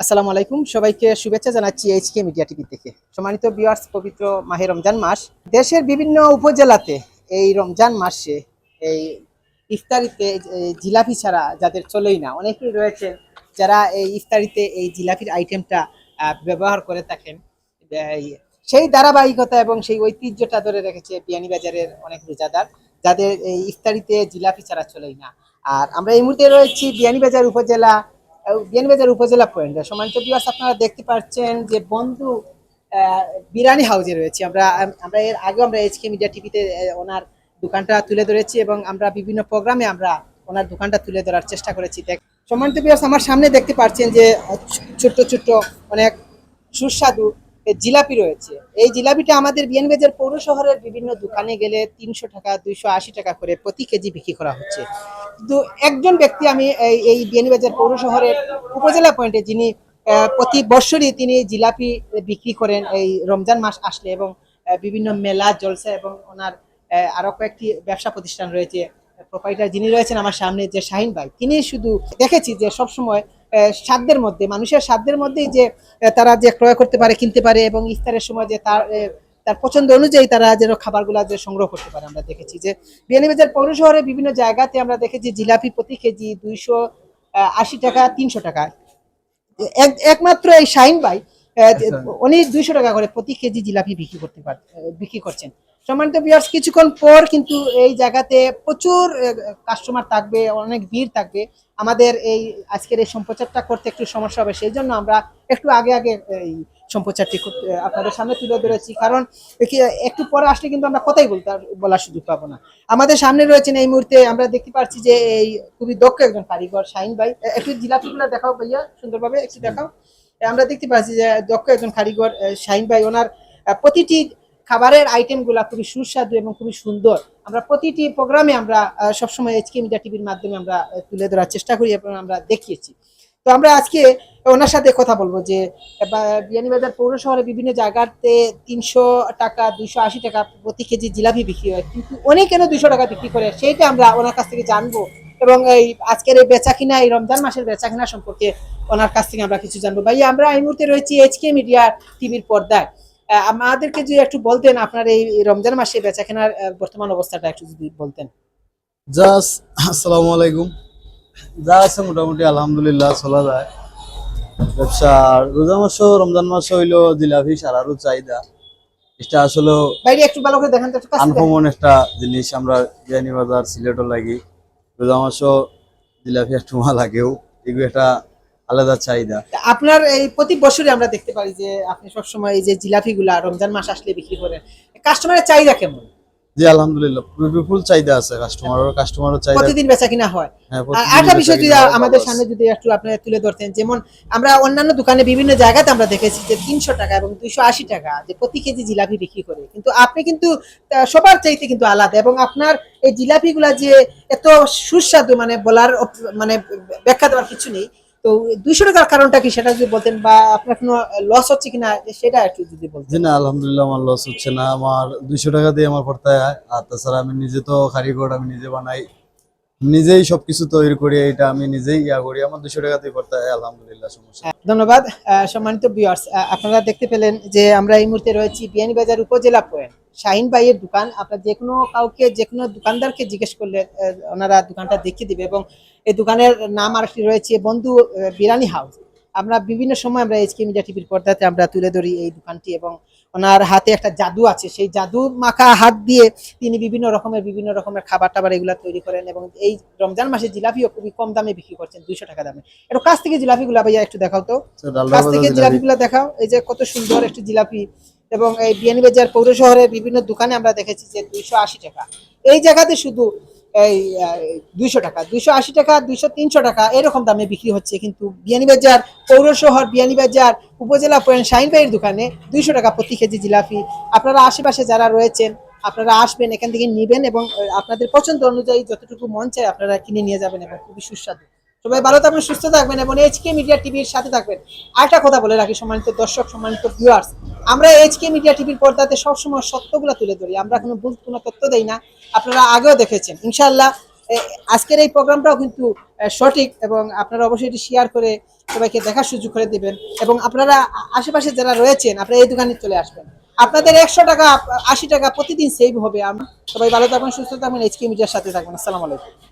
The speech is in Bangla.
আসসালামু আলাইকুম, সবাইকে শুভেচ্ছা জানাচ্ছি এইচকে মিডিয়া টিভি থেকে। সম্মানিত ভিউয়ার্স, পবিত্র মাহে রমজান মাস, দেশের বিভিন্ন উপজেলাতে এই রমজান মাসে এই ইফতারিতে জিলাপি ছাড়া যাদের চলেই না, অনেকেই রয়েছেন যারা এই ইফতারিতে এই জিলাপির আইটেমটা ব্যবহার করে থাকেন। সেই ধারাবাহিকতা এবং সেই ঐতিহ্যটা ধরে রেখেছে বিয়ানীবাজারের অনেক রোজাদার, যাদের এই ইফতারিতে জিলাপি ছাড়া চলেই না। আর আমরা এই মুহূর্তে রয়েছি বিয়ানীবাজার উপজেলা পয়েন্ট। সম্মানিত ভিউয়ার্স, আপনারা দেখতে পাচ্ছেন যে বন্ধু বিরিয়ানি হাউসে রয়েছে। আমরা এর আগেও আমরা এইচকে মিডিয়া টিভিতে ওনার দোকানটা তুলে ধরেছি এবং আমরা বিভিন্ন প্রোগ্রামে আমরা ওনার দোকানটা তুলে ধরার চেষ্টা করেছি। সম্মানিত ভিউয়ার্স, আমার সামনে দেখতে পাচ্ছেন যে ছোট্ট ছোট্ট অনেক সুস্বাদু জিলাপি রয়েছে। এই জিলাপিটা আমাদের বিয়ানীবাজার পৌর শহরের বিভিন্ন দোকানে গেলে ৩০০ টাকা ২৮০ টাকা করে প্রতি কেজি বিক্রি করা হচ্ছে। কিন্তু একজন ব্যক্তি আমি এই বিয়ানীবাজার পৌর শহরের উপজেলা পয়েন্টে, যিনি প্রতি বছরই তিনি জিলাপি বিক্রি করেন এই রমজান মাস আসলে, এবং বিভিন্ন মেলা জলসা এবং ওনার আরো কয়েকটি ব্যবসা প্রতিষ্ঠান রয়েছে। প্রোপাইটার যিনি রয়েছেন আমার সামনে, যে শাহিন ভাই, তিনি শুধু দেখেছি যে সবসময় সাধ্যের মধ্যে, মানুষের সাধ্যের মধ্যেই যে তারা যে ক্রয় করতে পারে, কিনতে পারে, এবং ইফতারের সময় যে তার পছন্দ অনুযায়ী তারা যেন খাবারগুলা যে সংগ্রহ করতে পারে। আমরা দেখেছি যে বিয়ানীবাজার পৌর শহরে বিভিন্ন জায়গাতে আমরা দেখেছি জিলাপি প্রতি কেজি 280 টাকা 300 টাকা। একমাত্র এই শাহিন ভাই উনি 200 টাকা করে প্রতি কেজি জিলাপি বিক্রি করছেন। সম্মানিত ভিউয়ার্স, কিছুক্ষণ পর কিন্তু এই জায়গাতে প্রচুর কাস্টমার থাকবে, অনেক ভিড় থাকবে। আমাদের এই আজকের এই সম্প্রচারটা করতে একটু সমস্যা হবে, সেই জন্য আমরা একটু আগে এই সম্প্রচারটি আপনাদের সামনে তুলে ধরেছি, কারণ একটু পরে আসলে কিন্তু আমরা কথাই বলার সুযোগ পাবো না। আমাদের সামনে রয়েছেন এই মুহূর্তে, আমরা দেখতে পাচ্ছি যে এই খুবই দক্ষ একজন কারিগর শাহিন ভাই। একটু জিলাপিগুলো দেখাও ভাইয়া, সুন্দরভাবে একটু দেখাও। আমরা দেখতে পাচ্ছি যে দক্ষ একজন কারিগর শাহিন ভাই, ওনার প্রতিটি খাবারের আইটেম গুলা খুবই সুস্বাদু এবং খুবই সুন্দর। আমরা প্রতিটি প্রোগ্রামে আমরা সবসময় এইচকে মিডিয়া টিভির মাধ্যমে আমরা তুলে ধরার চেষ্টা করি এবং আমরা দেখিয়েছি। তো আমরা আজকে ওনার সাথে কথা বলবো যে বিয়ানীবাজার পৌর শহরে বিভিন্ন জায়গাতে 300 টাকা 280 টাকা প্রতি কেজি জিলাপি বিক্রি হয়, কিন্তু উনি কেন 200 টাকা বিক্রি করে, সেইটা আমরা ওনার কাছ থেকে জানবো। এবং এই আজকের এই বেচা কিনা, এই রমজান মাসের বেচা কিনা সম্পর্কে ওনার কাছ থেকে আমরা কিছু জানবো। ভাই, আমরা এই মুহূর্তে রয়েছি এইচকে মিডিয়া টিভির পর্দায়। আমাদেরকে যদি একটু বলতেন আপনার এই রমজান মাসে বেচা কেনার বর্তমান অবস্থাটা একটু যদি বলতেন। আসসালামু আলাইকুম। যা আছে মোটামুটি আলহামদুলিল্লাহ চলা যায় ব্যবসা। রোজা মাস রমজান মাস হইলো জিলাপি সারারও চাহিদা। এটা আসলে বাইরে একটু ভালো করে দেখান তো, একটু কাছে দেখান। আনকমন একটা জিনিস। আমরা বিয়ানীবাজার সিলেটও লাগি, রোজা মাসও জিলাপি একটু লাগেও, এগুলো একটা আলাদা চাহিদা। আপনার এই প্রতি বছরই আমরা দেখতে পারি যে আপনি সবসময় এই যে জিলাপিগুলা রমজান মাস আসলে বিক্রি করেন, কাস্টমারের চাহিদা কেমন? জি আলহামদুলিল্লাহ, বিপুল চাহিদা আছে, কাস্টমারও চাহিদা, প্রতিদিন বেচা কিনা হয়। হ্যাঁ, আর একটা বিষয় যদি আমাদের সামনে যদি একটু আপনি তুলে ধরতেন, যেমন আমরা অন্যান্য দোকানে বিভিন্ন জায়গাতে আমরা দেখেছি যে 300 টাকা এবং 280 টাকা যে প্রতি কেজি জিলাপি বিক্রি করে, কিন্তু আপনি কিন্তু সবার চাইতে কিন্তু আলাদা, এবং আপনার এই জিলাপিগুলা যে এত সুস্বাদু, মানে বলার মানে ব্যাখ্যা দেওয়ার কিছু নেই। তো 200 টাকার কারণটা কি, সেটা যদি বলতেন, বা আপনার কোনো লস হচ্ছে কিনা সেটা একটু যদি বলতেন। জি না, আলহামদুলিল্লাহ আমার লস হচ্ছে না। আমার 200 টাকা দিয়ে আমার পড়তে হয়। আর তাছাড়া আমি নিজে তো কারিগর, আমি নিজে বানাই, নিজেই সবকিছু তৈরি করি, এটা আমি নিজেই করি। আমার 200 টাকাতেই পড়তে হয়, আলহামদুলিল্লাহ, সমস্যা। ধন্যবাদ। সম্মানিত ভিউয়ার্স, আপনারা দেখতে পেলেন যে আমরা এই মুহূর্তে রয়েছি বিয়ানীবাজার উপজেলা পয়েন্ট, শাহিন ভাইয়ের দোকান। আপনার যে কোনো কাউকে, যে কোনো দোকানদারকে জিজ্ঞেস করলে ওনারা দোকানটা দেখিয়ে দিবে, এবং এই দোকানের নাম আরেকটি রয়েছে বন্ধু বিরিয়ানি হাউস। আমরা বিভিন্ন সময় আমরা এইচকে মিডিয়া টিভির পর্দাতে আমরা তুলে ধরি এই দোকানটি, এবং ওনার হাতে একটা জাদু আছে, সেই জাদু মাখা হাত দিয়ে তিনি বিভিন্ন রকমের খাবার টাবার এগুলা তৈরি করেন, এবং এই রমজান মাসে জিলাপিও খুবই কম দামে বিক্রি করছেন, 200 টাকা দামে। একটু কাছ থেকে জিলাপিগুলা ভাইয়া একটু দেখাও তো, কাছ থেকে জিলাপিগুলা দেখাও। এই যে কত সুন্দর একটি জিলাপি, এবং এই বিয়ানীবাজার পৌর শহরের বিভিন্ন দোকানে আমরা দেখেছি যে 280 টাকা, এই জায়গাতে শুধু এই 200 টাকা 280 টাকা 300 টাকা এরকম দামে বিক্রি হচ্ছে, কিন্তু বিয়ানীবাজার পৌর শহর, বিয়ানীবাজার উপজেলা পয়েন্ট শাহিন ভাইয়ের দোকানে 200 টাকা প্রতি কেজি জিলাপি। আপনারা আশেপাশে যারা রয়েছেন, আপনারা আসবেন, এখান থেকে নিবেন, এবং আপনাদের পছন্দ অনুযায়ী যতটুকু মন চায় আপনারা কিনে নিয়ে যাবেন, এবং খুবই সুস্বাদু। সবাই ভালো থাকবেন, সুস্থ থাকবেন, এবং এইচকে মিডিয়া টিভির সাথে থাকবেন। আরেকটা কথা বলে রাখি, সম্মানিত দর্শক, সম্মানিত ভিউয়ার্স, আমরা এইচকে মিডিয়া টিভির পর্দাতে সবসময় সত্যগুলো তুলে ধরি, আমরা কোনো ভুল কোনো তথ্য দেই না। আপনারা আগেও দেখেছেন, ইনশাআল্লাহ আজকের এই প্রোগ্রামটাও কিন্তু সঠিক, এবং আপনারা অবশ্যই এটি শেয়ার করে সবাইকে দেখার সুযোগ করে দিবেন। এবং আপনারা আশেপাশে যারা রয়েছেন, আপনারা এই দোকানে চলে আসবেন। আপনাদের 100 টাকা 80 টাকা প্রতিদিন সেভ হবে। আমরা সবাই ভালো থাকবেন, সুস্থ থাকবেন, এইচকে মিডিয়ার সাথে থাকবেন। আসসালামু আলাইকুম।